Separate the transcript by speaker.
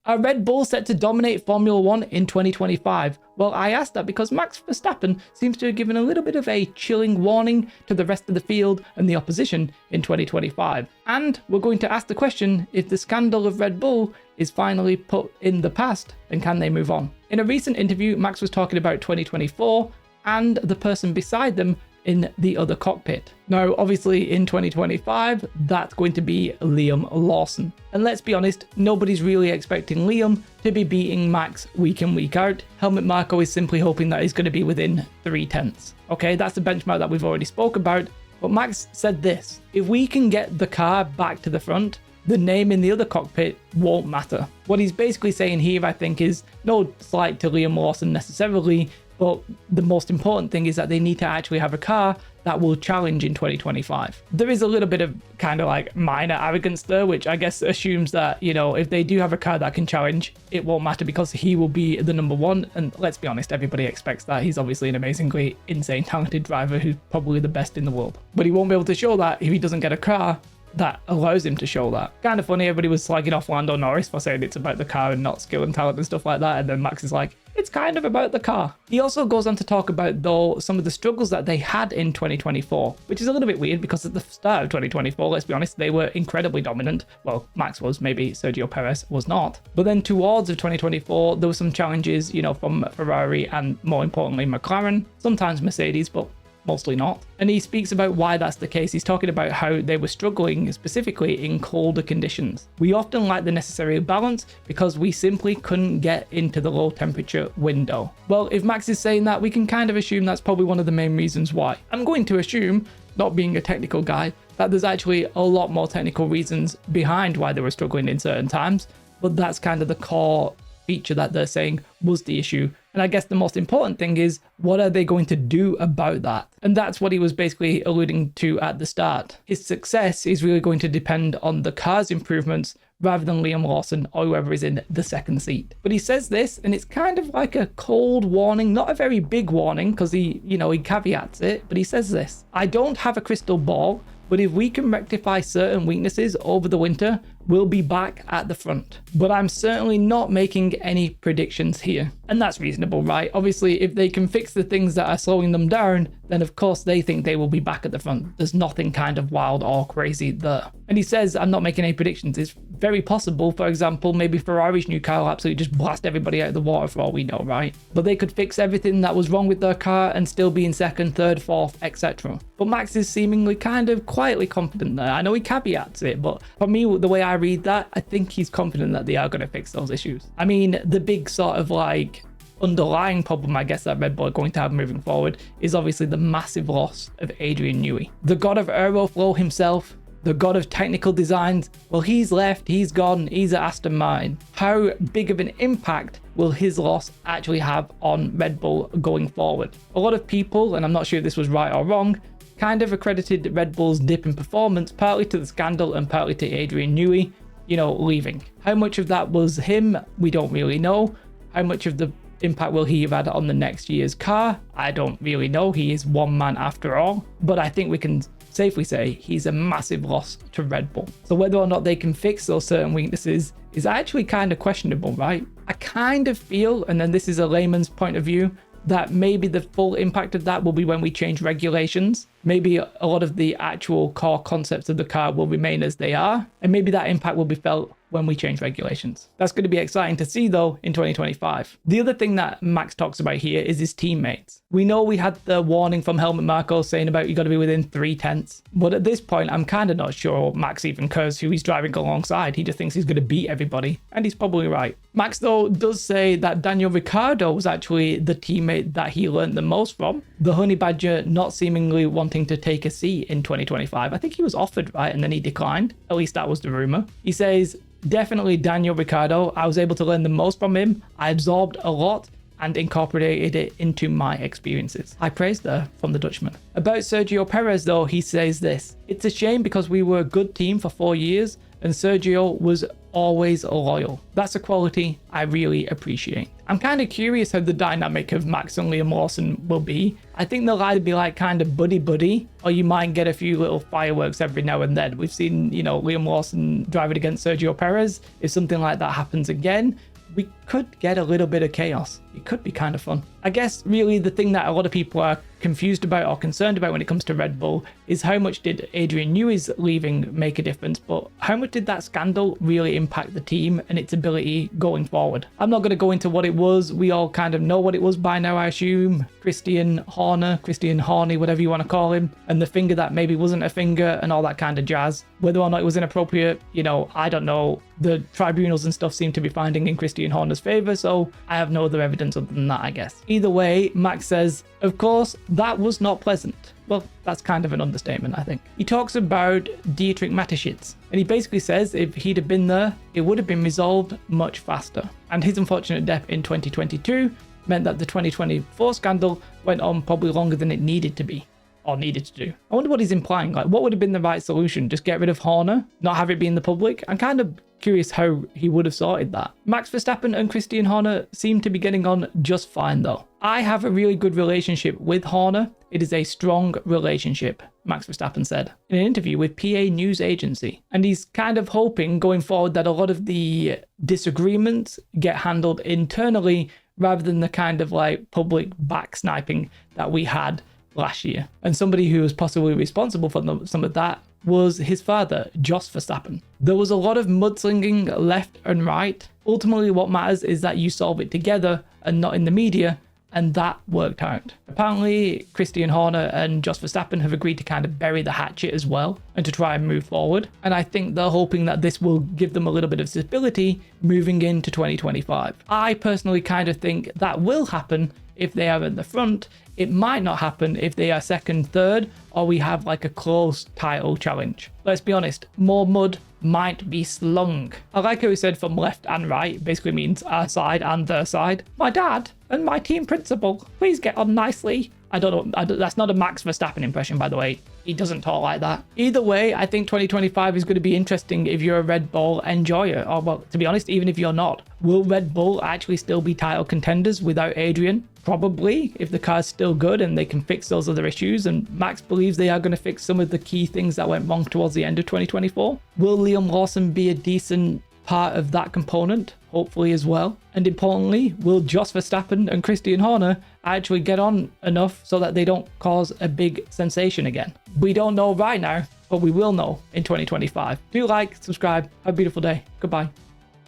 Speaker 1: Are Red Bull set to dominate Formula 1 in 2025? Well, I asked that because Max Verstappen seems to have given a little bit of a chilling warning to the rest of the field and the opposition in 2025. And we're going to ask the question, if the scandal of Red Bull is finally put in the past, then can they move on? In a recent interview, Max was talking about 2024 and the person beside them in the other cockpit. Now, obviously in 2025, that's going to be Liam Lawson. And let's be honest, nobody's really expecting Liam to be beating Max week in, week out. Helmut Marko is simply hoping that he's going to be within 0.3. Okay, that's the benchmark that we've already spoke about. But Max said this: if we can get the car back to the front, the name in the other cockpit won't matter. What he's basically saying here, I think, is no slight to Liam Lawson necessarily, but the most important thing is that they need to actually have a car that will challenge in 2025. There is a little bit of kind of like minor arrogance there, which I guess assumes that, you know, if they do have a car that can challenge, it won't matter because he will be the number one. And let's be honest, everybody expects that. He's obviously an amazingly insane talented driver who's probably the best in the world. But he won't be able to show that if he doesn't get a car that allows him to show that. Kind of funny, everybody was slagging off Lando Norris for saying it's about the car and not skill and talent and stuff like that, and then Max is like, it's kind of about the car. He also goes on to talk about, though, some of the struggles that they had in 2024, which is a little bit weird because at the start of 2024, let's be honest, they were incredibly dominant. Well, Max was, maybe Sergio Perez was not. But then towards of 2024, there were some challenges, you know, from Ferrari and more importantly, McLaren, sometimes Mercedes, but mostly not. And he speaks about why that's the case. He's talking about how they were struggling specifically in colder conditions. We often lack the necessary balance because we simply couldn't get into the low temperature window. Well, if Max is saying that, we can kind of assume that's probably one of the main reasons why. I'm going to assume, not being a technical guy, that there's actually a lot more technical reasons behind why they were struggling in certain times, but that's kind of the core feature that they're saying was the issue. And I guess the most important thing is, what are they going to do about that? And that's what he was basically alluding to at the start. His success is really going to depend on the car's improvements rather than Liam Lawson or whoever is in the second seat. But he says this, and it's kind of like a cold warning, not a very big warning because he caveats it, but he says this: I don't have a crystal ball, but if we can rectify certain weaknesses over the winter, we'll be back at the front. But I'm certainly not making any predictions here. And that's reasonable, right? Obviously, if they can fix the things that are slowing them down, then of course they think they will be back at the front. There's nothing kind of wild or crazy there. And he says, I'm not making any predictions. It's very possible, for example, maybe Ferrari's new car will absolutely just blast everybody out of the water for all we know, right? But they could fix everything that was wrong with their car and still be in second, third, fourth, etc. But Max is seemingly kind of quietly confident there. I know he caveats it, but for me, the way I read that, I think he's confident that they are going to fix those issues. I mean, the big sort of like underlying problem, I guess, that Red Bull are going to have moving forward is obviously the massive loss of Adrian Newey. The god of aeroflow himself, the god of technical designs, well, he's left, he's gone, he's at Aston Martin. How big of an impact will his loss actually have on Red Bull going forward? A lot of people, and I'm not sure if this was right or wrong, kind of accredited Red Bull's dip in performance partly to the scandal and partly to Adrian Newey, leaving. How much of that was him? We don't really know. How much of the impact will he have had on the next year's car? I don't really know. He is one man after all. But I think we can safely say he's a massive loss to Red Bull. So whether or not they can fix those certain weaknesses is actually kind of questionable, right? I kind of feel, and then this is a layman's point of view, that maybe the full impact of that will be when we change regulations. Maybe a lot of the actual core concepts of the car will remain as they are, and maybe that impact will be felt when we change regulations. That's going to be exciting to see though in 2025. The other thing that Max talks about here is his teammates. We know we had the warning from Helmut Marko saying about you got to be within 0.3, but at this point I'm kind of not sure Max even cares who he's driving alongside. He just thinks he's going to beat everybody, and he's probably right. Max though does say that Daniel Ricciardo was actually the teammate that he learned the most from. The Honey Badger not seemingly wanting to take a seat in 2025. I think he was offered, right, and then he declined. At least that was the rumor. He says, definitely Daniel Ricciardo. I was able to learn the most from him. I absorbed a lot and incorporated it into my experiences. High praise there from the Dutchman. About Sergio Perez though, he says this: it's a shame because we were a good team for 4 years and Sergio was always loyal. That's a quality I really appreciate. I'm kind of curious how the dynamic of Max and Liam Lawson will be. I think they'll either be like kind of buddy-buddy, or you might get a few little fireworks every now and then. We've seen, Liam Lawson driving against Sergio Perez. If something like that happens again, we could get a little bit of chaos. It could be kind of fun. I guess really the thing that a lot of people are confused about or concerned about when it comes to Red Bull is how much did Adrian Newey's leaving make a difference, but how much did that scandal really impact the team and its ability going forward? I'm not going to go into what it was. We all kind of know what it was by now, I assume. Christian Horny, whatever you want to call him, and the finger that maybe wasn't a finger and all that kind of jazz. Whether or not it was inappropriate, I don't know. The tribunals and stuff seem to be finding in Christian Horner's favor, so I have no other evidence other than that, I guess. Either way, Max says, of course, that was not pleasant. Well, that's kind of an understatement, I think. He talks about Dietrich Mateschitz, and he basically says if he'd have been there, it would have been resolved much faster. And his unfortunate death in 2022 meant that the 2024 scandal went on probably longer than it needed to be. Or needed to do. I wonder what he's implying. Like, what would have been the right solution? Just get rid of Horner? Not have it be in the public? I'm kind of curious how he would have sorted that. Max Verstappen and Christian Horner seem to be getting on just fine though. I have a really good relationship with Horner. It is a strong relationship, Max Verstappen said in an interview with PA News Agency. And he's kind of hoping going forward that a lot of the disagreements get handled internally rather than the kind of like public backsniping that we had last year. And somebody who was possibly responsible for some of that was his father, Jos Verstappen. There was a lot of mudslinging left and right. Ultimately, what matters is that you solve it together and not in the media, and that worked out. Apparently, Christian Horner and Jos Verstappen have agreed to kind of bury the hatchet as well and to try and move forward. And I think they're hoping that this will give them a little bit of stability moving into 2025. I personally kind of think that will happen if they are in the front. It might not happen if they are second, third, or we have like a close title challenge. Let's be honest, more mud might be slung. I like how he said from left and right. It basically means our side and their side. My dad and my team principal, please get on nicely. I don't know. That's not a Max Verstappen impression, by the way. He doesn't talk like that. Either way, I think 2025 is going to be interesting if you're a Red Bull enjoyer. Or, well, to be honest, even if you're not. Will Red Bull actually still be title contenders without Adrian? Probably, if the car's still good and they can fix those other issues. And Max believes they are going to fix some of the key things that went wrong towards the end of 2024. Will Liam Lawson be a decent part of that component? Hopefully as well. And importantly, will Jos Verstappen and Christian Horner actually get on enough so that they don't cause a big sensation again? We don't know right now, but we will know in 2025. Do like, subscribe, have a beautiful day. Goodbye.